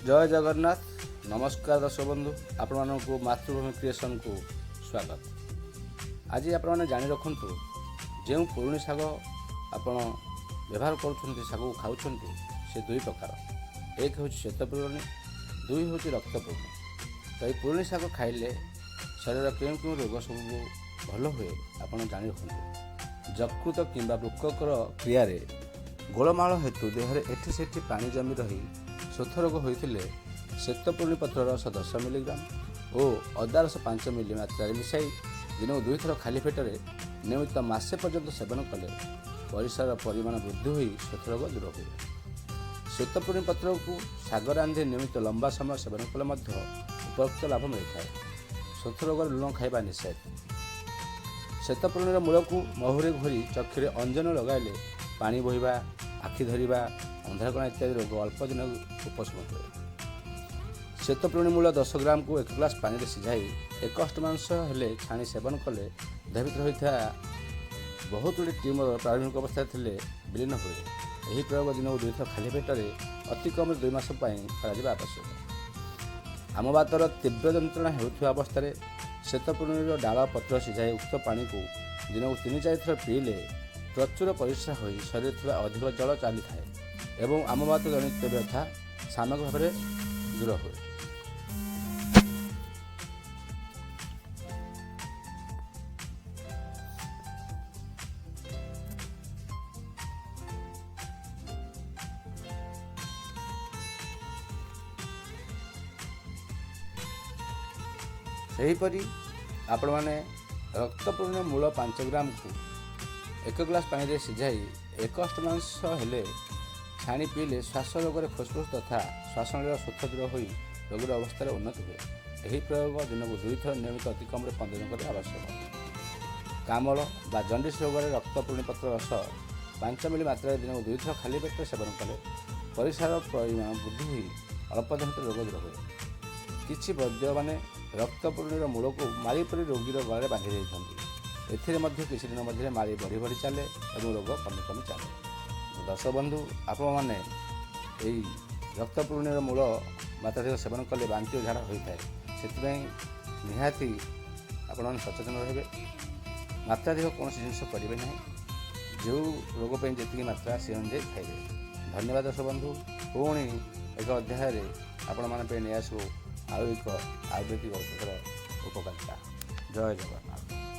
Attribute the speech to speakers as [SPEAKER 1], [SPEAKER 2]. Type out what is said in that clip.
[SPEAKER 1] जय जगन्नाथ नमस्कार दर्शक बंधु आपण मानक मातृभूमि क्रिएशन को स्वागत। आज आपण जानी रखु जो पुराणी शाग आपण व्यवहार कर शाग खाऊँ से दुई प्रकार। एक हूँ श्वेत पूर्णी, दुई हूँ रक्त पूर्णी। तो ये पुराणी शाग खाइले शरीर क्यों क्यों रोग सब भल हुए आपण जानी रखु। यकृत किंबा वृक्कर क्रिया गोलमाल हेतु देहरे एठी सेठी पानी जमी रही श्वेत रोग होते श्वेतपूर्णी पत्र रस 10 मिलीग्राम और अदा रस 5 मिली मात्रा मिसाई दिन को 2 थर खाली पेटरे नियमित मासे पर्यंत सेवन कले परिसर परिमाण वृद्धि हो श्वेत रोग दूर हुए। श्वेतपूर्णी पत्र को शाग रांधि नियमित लंबा समय सेवन कले उपयुक्त लाभ मिलता है। श्वेत रोग लुण खाइबा निषेध। श्वेतपूर्णीर मूल को महुरे घोरी चक्षुरे अंजन लगाइले पानी बोहिबा, आखि धरिबा, अंधारकणा इत्यादि रोग अल्प दिन उपशम हुए। श्वेतपूर्णी मूल 10 ग्राम को 1 ग्लास पानी में सिझाई 1 अष्टमांश हेले छाणी सेवन कले देह भीतर होता बहुत गुड़ी ट्यूमर प्रारंभिक अवस्था थे विलीन हुए। यही प्रयोग दिन को 2 थर खाली पेटरे अति कम 2 मास आवश्यक। आमवातर तीव्र जंत्रणा होता अवस्था श्वेतपूर्णीर डाल पत्र सिझाई उक्त पानी को दिन को 3-4 थर पीले प्रचुर परिश्रा हो शरीर थी अधिक जल चली थाए एवं आमवात जनित व्यथा सामयिक भाव में दूर हुए। सेहीपरि आपण मैंने रक्तपूर्ण मूल 5 ग्राम को 1 ग्लास पानी में सिझाई 1 अष्टमांश हेले छाणी पीले श्वास रोग फुसफुस तथा श्वासनल स्वच्छ दूर हो रोगर अवस्था उन्नति हुए। यही प्रयोग दिन को 2 थर नियमित अति कम 15 दिन करने आवश्यक। कामल बा जंडिस रोग में रक्तपूर्णी पत्र रस 5 मिली मात्रा दिन को 2 थर खाली पेट सेवन कले परिसर परिमाण वृद्धि हो अल्प दिन रोग दूर हुए। किछि वैद्य मैंने रक्तपूर्णीर मूल को मारी परी रोगीर गले बांधि देइछन्ति। एथिरे मध्य किछि दिन मध्य मारी बढ़ी बढ़ी चले और रोग कमी कमी चले। दर्शक बंधु आपण मैंने यही रक्तपूर्णीर मूल मात्राधिक सेवन कले बांति और झाड़ा होता है से निहाती आपण सचेतन रहे। मात्राधिक कौन जिनस करेंगे ना जो रोग पर जी मात्रा से अनुजाई खाइबे। धन्यवाद दर्शक बंधु। पुणी एक अध्याय आपण माने नहीं आसू आयु एक आयुर्वेदिक औषधर उपकारिता। जय जगन्नाथ।